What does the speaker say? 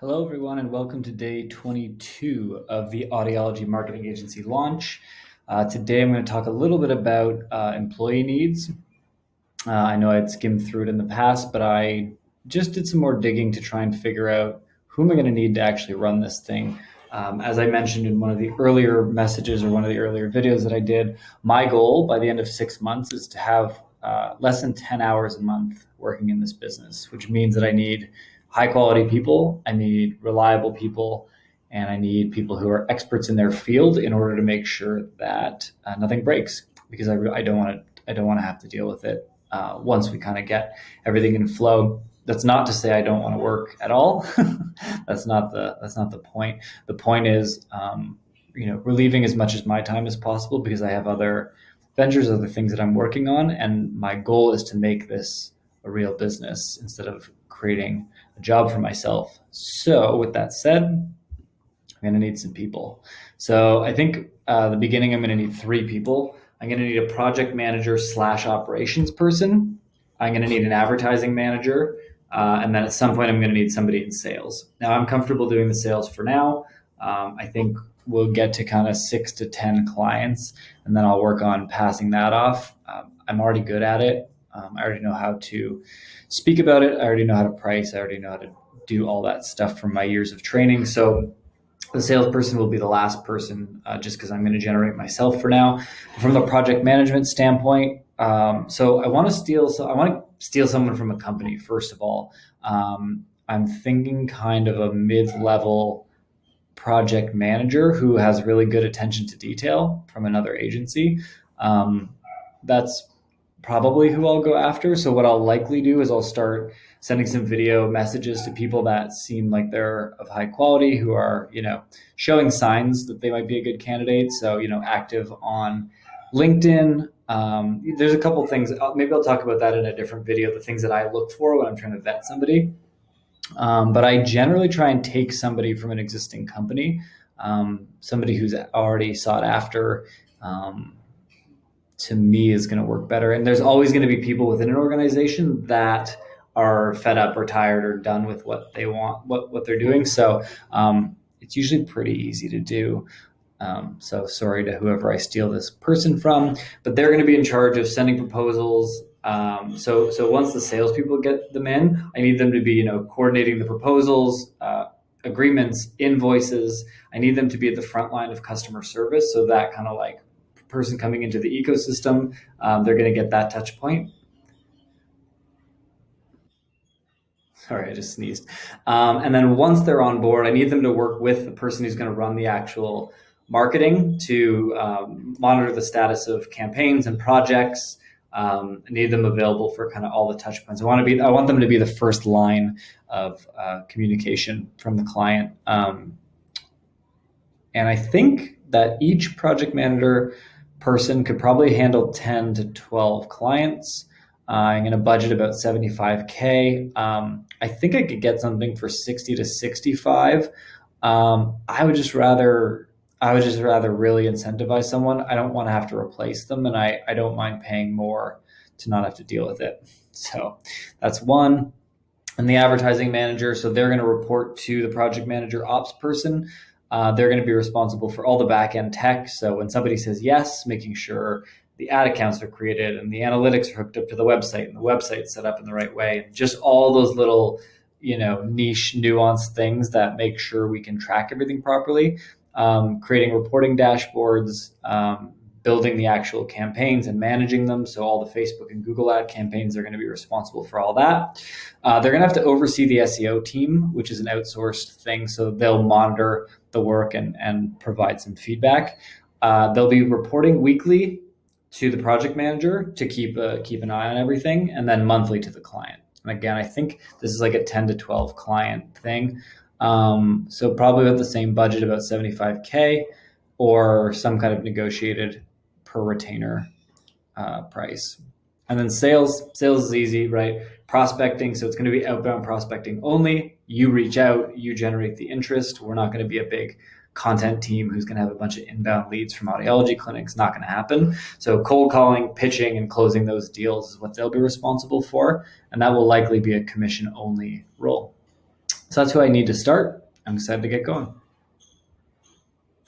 Hello, everyone, and welcome to day 22 of the Audiology Marketing Agency launch. Today, I'm going to talk a little bit about employee needs. I know I'd skimmed through it in the past, but I just did some more digging to try and figure out who am I going to need to actually run this thing. As I mentioned in one of the earlier messages or one of the earlier videos that I did, my goal by the end of 6 months is to have less than 10 hours a month working in this business, which means that I need high quality people, I need reliable people, and I need people who are experts in their field in order to make sure that nothing breaks, because I don't want to have to deal with it once we kind of get everything in flow. That's not to say I don't want to work at all. That's not the point. The point is, relieving as much of my time as possible because I have other ventures, other things that I'm working on, and my goal is to make this a real business instead of creating a job for myself. So, with that said, I'm going to need some people. So, I think the beginning, I'm going to need 3 people. I'm going to need a project manager / operations person. I'm going to need an advertising manager. And then at some point, I'm going to need somebody in sales. Now, I'm comfortable doing the sales for now. I think we'll get to kind of 6 to 10 clients, and then I'll work on passing that off. I'm already good at it. I already know how to speak about it. I already know how to price. I already know how to do all that stuff from my years of training. So the salesperson will be the last person, just because I'm going to generate myself for now. From the project management standpoint, so I want to steal someone from a company. First of all, I'm thinking kind of a mid-level project manager who has really good attention to detail from another agency. That's probably who I'll go after. So what I'll likely do is I'll start sending some video messages to people that seem like they're of high quality, who are, showing signs that they might be a good candidate. So, active on LinkedIn. There's a couple things. Maybe I'll talk about that in a different video, the things that I look for when I'm trying to vet somebody. But I generally try and take somebody from an existing company, somebody who's already sought after. To me is going to work better. And there's always going to be people within an organization that are fed up or tired or done with what they want, what they're doing. So it's usually pretty easy to do. So sorry to whoever I steal this person from, but they're going to be in charge of sending proposals. So once the salespeople get them in, I need them to be, coordinating the proposals, agreements, invoices. I need them to be at the front line of customer service. So that kind of like person coming into the ecosystem, they're going to get that touch point. Sorry, I just sneezed. And then once they're on board, I need them to work with the person who's going to run the actual marketing to monitor the status of campaigns and projects. I need them available for kind of all the touch points. I want them to be the first line of communication from the client. And I think that each project manager person could probably handle 10 to 12 clients. I'm going to budget about 75K. I think I could get something for 60 to 65. I would just rather really incentivize someone. I don't want to have to replace them, and I don't mind paying more to not have to deal with it. So that's one. And the advertising manager, so they're going to report to the project manager ops person. They're going to be responsible for all the back end tech. So when somebody says yes, making sure the ad accounts are created and the analytics are hooked up to the website and the website's set up in the right way. And just all those little, niche nuanced things that make sure we can track everything properly. Creating reporting dashboards, building the actual campaigns and managing them. So all the Facebook and Google ad campaigns are going to be responsible for all that. They're going to have to oversee the SEO team, which is an outsourced thing. So they'll monitor the work and provide some feedback. They'll be reporting weekly to the project manager to keep an eye on everything, and then monthly to the client. And again, I think this is like a 10 to 12 client thing. So probably with the same budget, about 75K, or some kind of negotiated per retainer price. And then sales is easy, right? Prospecting, so it's going to be outbound prospecting only. You reach out, you generate the interest. We're not going to be a big content team who's going to have a bunch of inbound leads from audiology clinics. Not going to happen. So cold calling, pitching, and closing those deals is what they'll be responsible for. And that will likely be a commission only role. So that's who I need to start. I'm excited to get going.